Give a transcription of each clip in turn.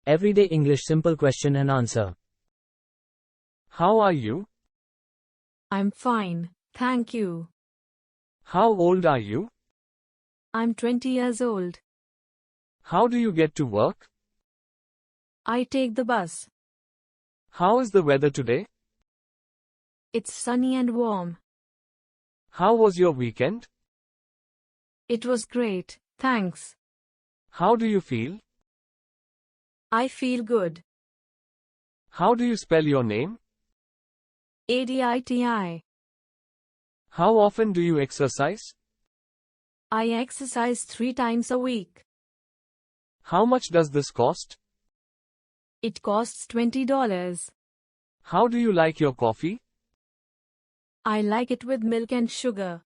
Everyday English simple question and answer. How are you? I'm fine, thank you. How old are you? I'm 20 years old. How do you get to work? I take the bus. How is the weather today? It's sunny and warm. How was your weekend? It was great, thanks. How do you feel? I feel good. How do you spell your name? ADITI. How often do you exercise? I exercise 3 times a week. How much does this cost? It costs $20. How do you like your coffee? I like it with milk and sugar.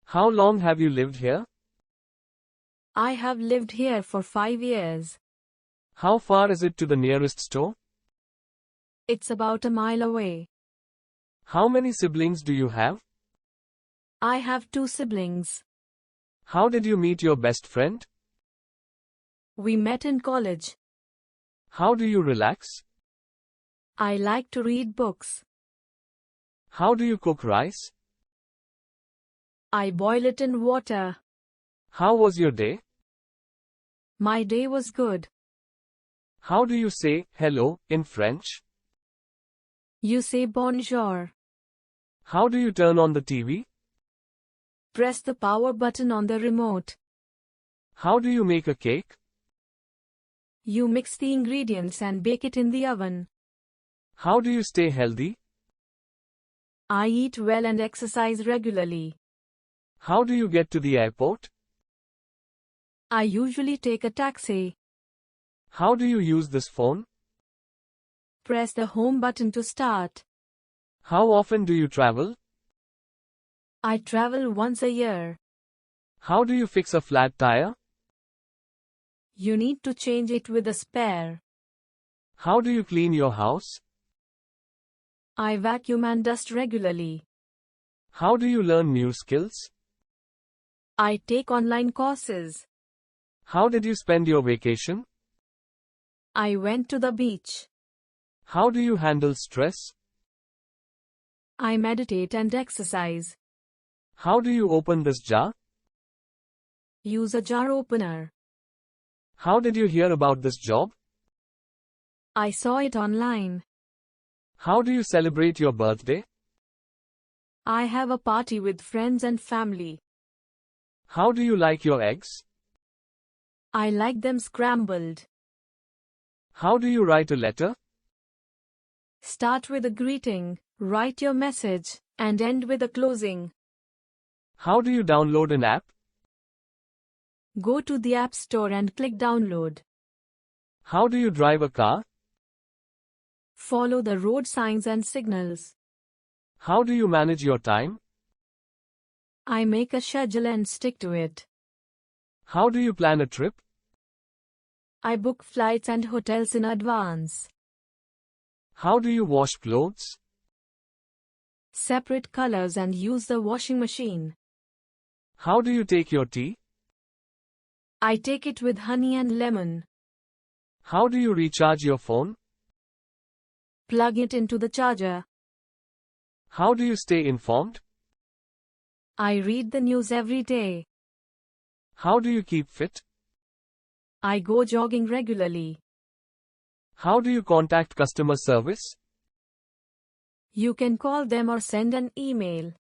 How long have you lived here? I have lived here for 5 years. How far is it to the nearest store? It's about a mile away. How many siblings do you have? I have 2 siblings. How did you meet your best friend? We met in college. How do you relax? I like to read books. How do you cook rice? I boil it in water. How was your day? My day was good. How do you say hello in French? You say bonjour. How do you turn on the TV? Press the power button on the remote. How do you make a cake? You mix the ingredients and bake it in the oven. How do you stay healthy? I eat well and exercise regularly. How do you get to the airport? I usually take a taxi. How do you use this phone? Press the home button to start. How often do you travel? I travel once a year. How do you fix a flat tire? You need to change it with a spare. How do you clean your house? I vacuum and dust regularly. How do you learn new skills? I take online courses. How did you spend your vacation? I went to the beach. How do you handle stress? I meditate and exercise. How do you open this jar? Use a jar opener. How did you hear about this job? I saw it online. How do you celebrate your birthday? I have a party with friends and family. How do you like your eggs? I like them scrambled. How do you write a letter? Start with a greeting, write your message, and end with a closing. How do you download an app? Go to the App Store and click download. How do you drive a car? Follow the road signs and signals. How do you manage your time? I make a schedule and stick to it. How do you plan a trip? I book flights and hotels in advance. How do you wash clothes? Separate colors and use the washing machine. How do you take your tea? I take it with honey and lemon. How do you recharge your phone? Plug it into the charger. How do you stay informed? I read the news every day. How do you keep fit? I go jogging regularly. How do you contact customer service? You can call them or send an email.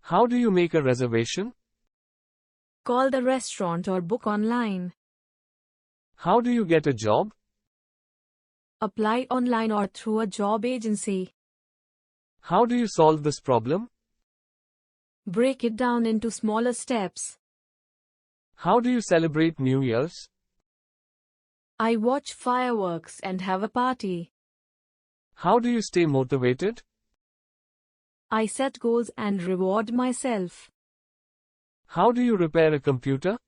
How do you make a reservation? Call the restaurant or book online. How do you get a job? Apply online or through a job agency. How do you solve this problem? Break it down into smaller steps. How do you celebrate New Year's? I watch fireworks and have a party. How do you stay motivated? I set goals and reward myself. How do you repair a computer?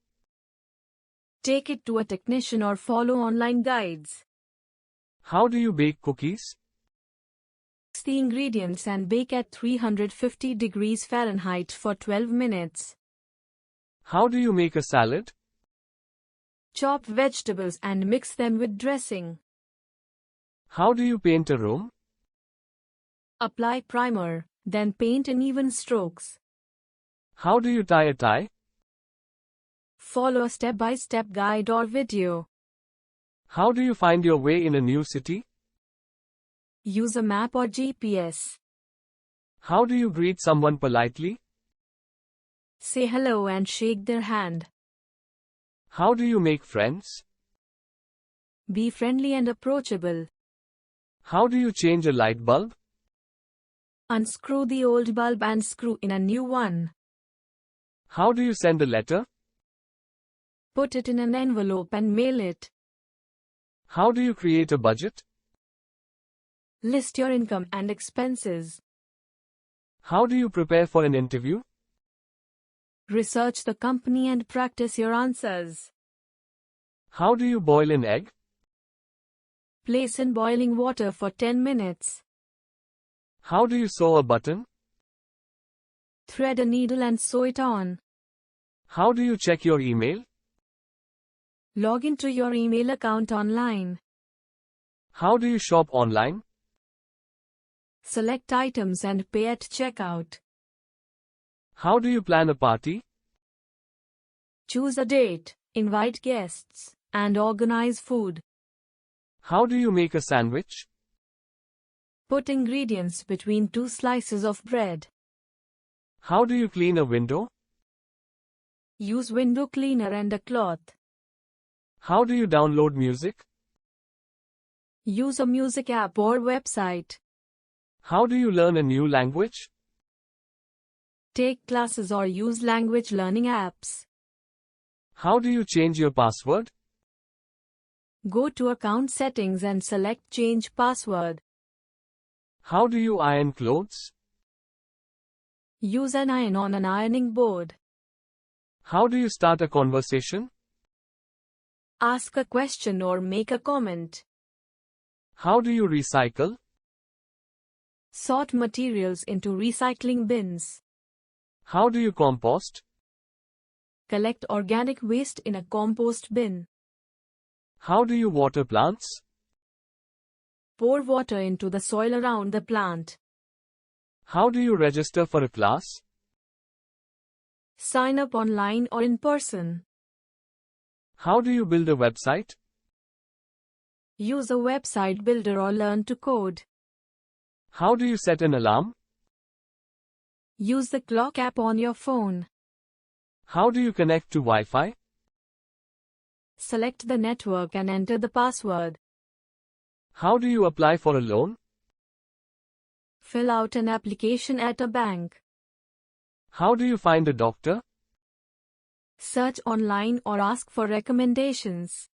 Take it to a technician or follow online guides. How do you bake cookies? Mix the ingredients and bake at 350 degrees Fahrenheit for 12 minutes. How do you make a salad? Chop vegetables and mix them with dressing. How do you paint a room? Apply primer, then paint in even strokes. How do you tie a tie? Follow a step-by-step guide or video. How do you find your way in a new city? Use a map or GPS. How do you greet someone politely? Say hello and shake their hand. How do you make friends? Be friendly and approachable. How do you change a light bulb? Unscrew the old bulb and screw in a new one. How do you send a letter? Put it in an envelope and mail it. How do you create a budget? List your income and expenses. How do you prepare for an interview? Research the company and practice your answers. How do you boil an egg? Place in boiling water for 10 minutes. How do you sew a button? Thread a needle and sew it on. How do you check your email? Log into your email account online. How do you shop online? Select items and pay at checkout. How do you plan a party? Choose a date, invite guests, and organize food. How do you make a sandwich? Put ingredients between 2 slices of bread. How do you clean a window? Use window cleaner and a cloth. How do you download music? Use a music app or website. How do you learn a new language? Take classes or use language learning apps. How do you change your password? Go to account settings and select change password. How do you iron clothes? Use an iron on an ironing board. How do you start a conversation? Ask a question or make a comment. How do you recycle? Sort materials into recycling bins. How do you compost? Collect organic waste in a compost bin. How do you water plants? Pour water into the soil around the plant. How do you register for a class? Sign up online or in person. How do you build a website? Use a website builder or learn to code. How do you set an alarm? Use the clock app on your phone. How do you connect to Wi-Fi? Select the network and enter the password. How do you apply for a loan? Fill out an application at a bank. How do you find a doctor? Search online or ask for recommendations.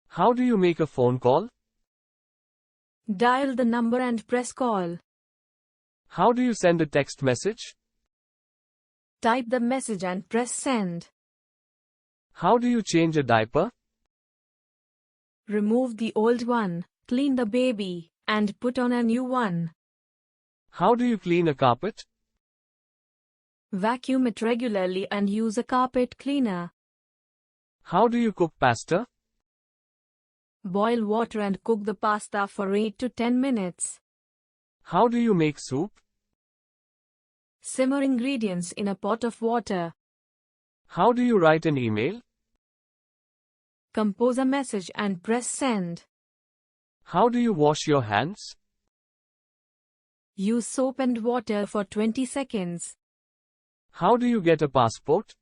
How do you make a phone call? Dial the number and press call. How do you send a text message? Type the message and press send. How do you change a diaper? Remove the old one, clean the baby, and put on a new one. How do you clean a carpet? Vacuum it regularly and use a carpet cleaner. How do you cook pasta? Boil water and cook the pasta for 8 to 10 minutes. How do you make soup? Simmer ingredients in a pot of water. How do you write an email? Compose a message and press send. How do you wash your hands? Use soap and water for 20 seconds. How do you get a passport?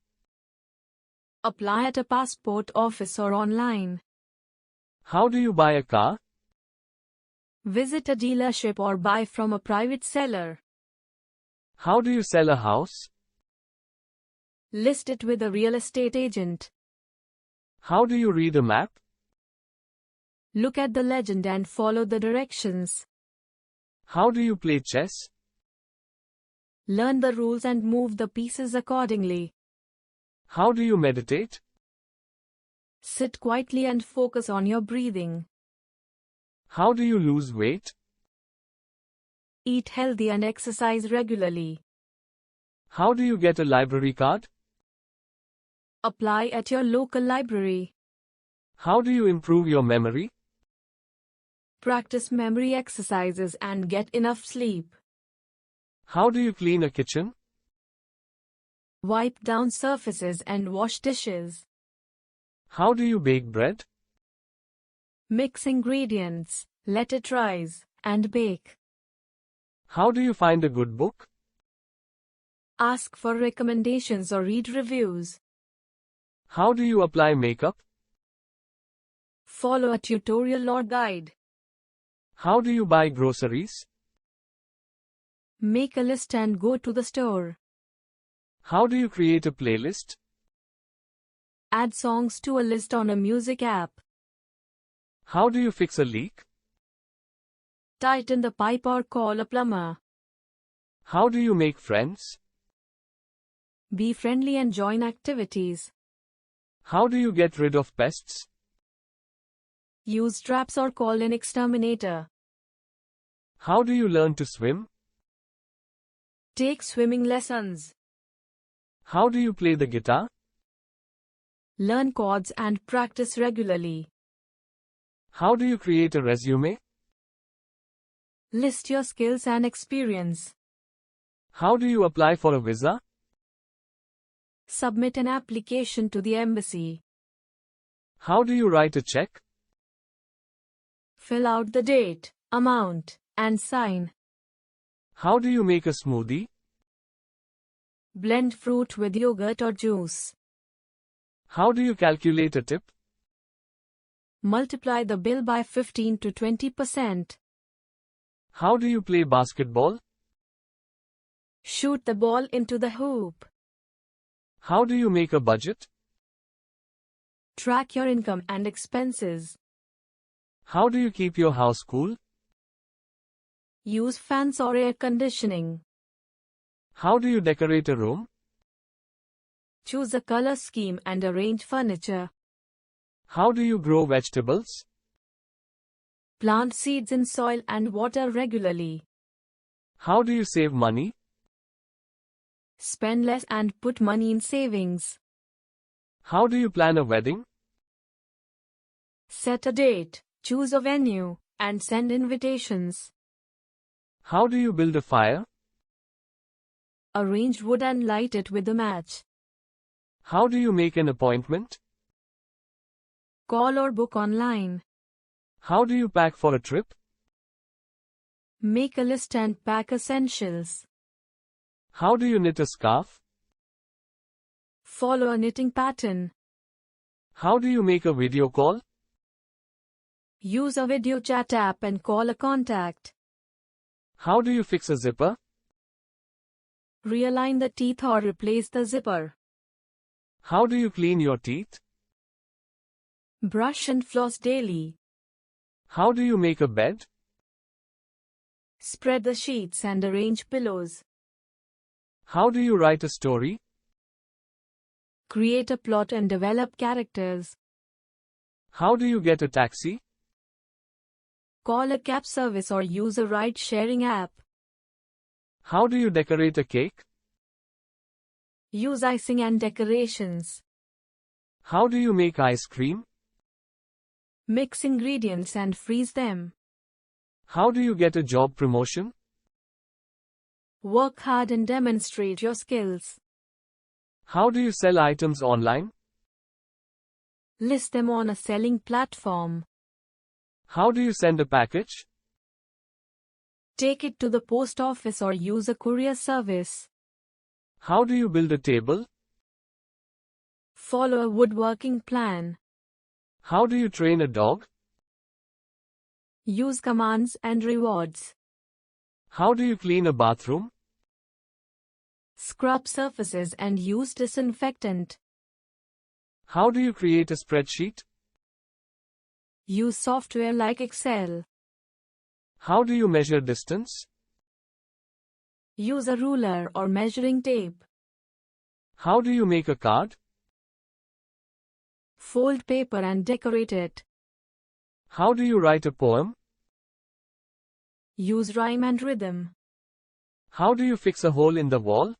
Apply at a passport office or online. How do you buy a car? Visit a dealership or buy from a private seller. How do you sell a house? List it with a real estate agent. How do you read a map? Look at the legend and follow the directions. How do you play chess? Learn the rules and move the pieces accordingly. How do you meditate? Sit quietly and focus on your breathing. How do you lose weight? Eat healthy and exercise regularly. How do you get a library card? Apply at your local library. How do you improve your memory? Practice memory exercises and get enough sleep. How do you clean a kitchen? Wipe down surfaces and wash dishes. How do you bake bread? Mix ingredients, let it rise, and bake. How do you find a good book? Ask for recommendations or read reviews. How do you apply makeup? Follow a tutorial or guide. How do you buy groceries? Make a list and go to the store. How do you create a playlist? Add songs to a list on a music app. How do you fix a leak? Tighten the pipe or call a plumber. How do you make friends? Be friendly and join activities. How do you get rid of pests? Use traps or call an exterminator. How do you learn to swim? Take swimming lessons. How do you play the guitar? Learn chords and practice regularly. How do you create a resume? List your skills and experience. How do you apply for a visa? Submit an application to the embassy. How do you write a check? Fill out the date, amount, and sign. How do you make a smoothie? Blend fruit with yogurt or juice. How do you calculate a tip? Multiply the bill by 15 to 20%. How do you play basketball? Shoot the ball into the hoop. How do you make a budget? Track your income and expenses. How do you keep your house cool? Use fans or air conditioning. How do you decorate a room? Choose a color scheme and arrange furniture. How do you grow vegetables? Plant seeds in soil and water regularly. How do you save money? Spend less and put money in savings. How do you plan a wedding? Set a date, choose a venue, and send invitations. How do you build a fire? Arrange wood and light it with a match. How do you make an appointment? Call or book online. How do you pack for a trip? Make a list and pack essentials. How do you knit a scarf? Follow a knitting pattern. How do you make a video call? Use a video chat app and call a contact. How do you fix a zipper? Realign the teeth or replace the zipper. How do you clean your teeth? Brush and floss daily. How do you make a bed? Spread the sheets and arrange pillows. How do you write a story? Create a plot and develop characters. How do you get a taxi? Call a cab service or use a ride-sharing app. How do you decorate a cake? Use icing and decorations. How do you make ice cream? Mix ingredients and freeze them. How do you get a job promotion? Work hard and demonstrate your skills. How do you sell items online? List them on a selling platform. How do you send a package? Take it to the post office or use a courier service. How do you build a table? Follow a woodworking plan. How do you train a dog? Use commands and rewards. How do you clean a bathroom? Scrub surfaces and use disinfectant. How do you create a spreadsheet? Use software like Excel. How do you measure distance? Use a ruler or measuring tape. How do you make a card? Fold paper and decorate it. How do you write a poem? Use rhyme and rhythm. How do you fix a hole in the wall?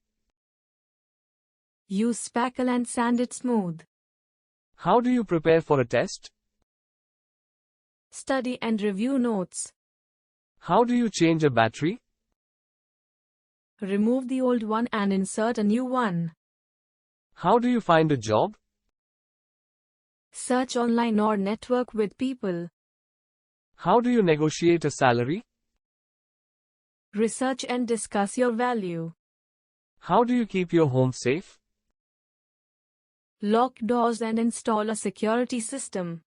Use spackle and sand it smooth. How do you prepare for a test? Study and review notes. How do you change a battery? Remove the old one and insert a new one. How do you find a job? Search online or network with people. How do you negotiate a salary? Research and discuss your value. How do you keep your home safe? Lock doors and install a security system.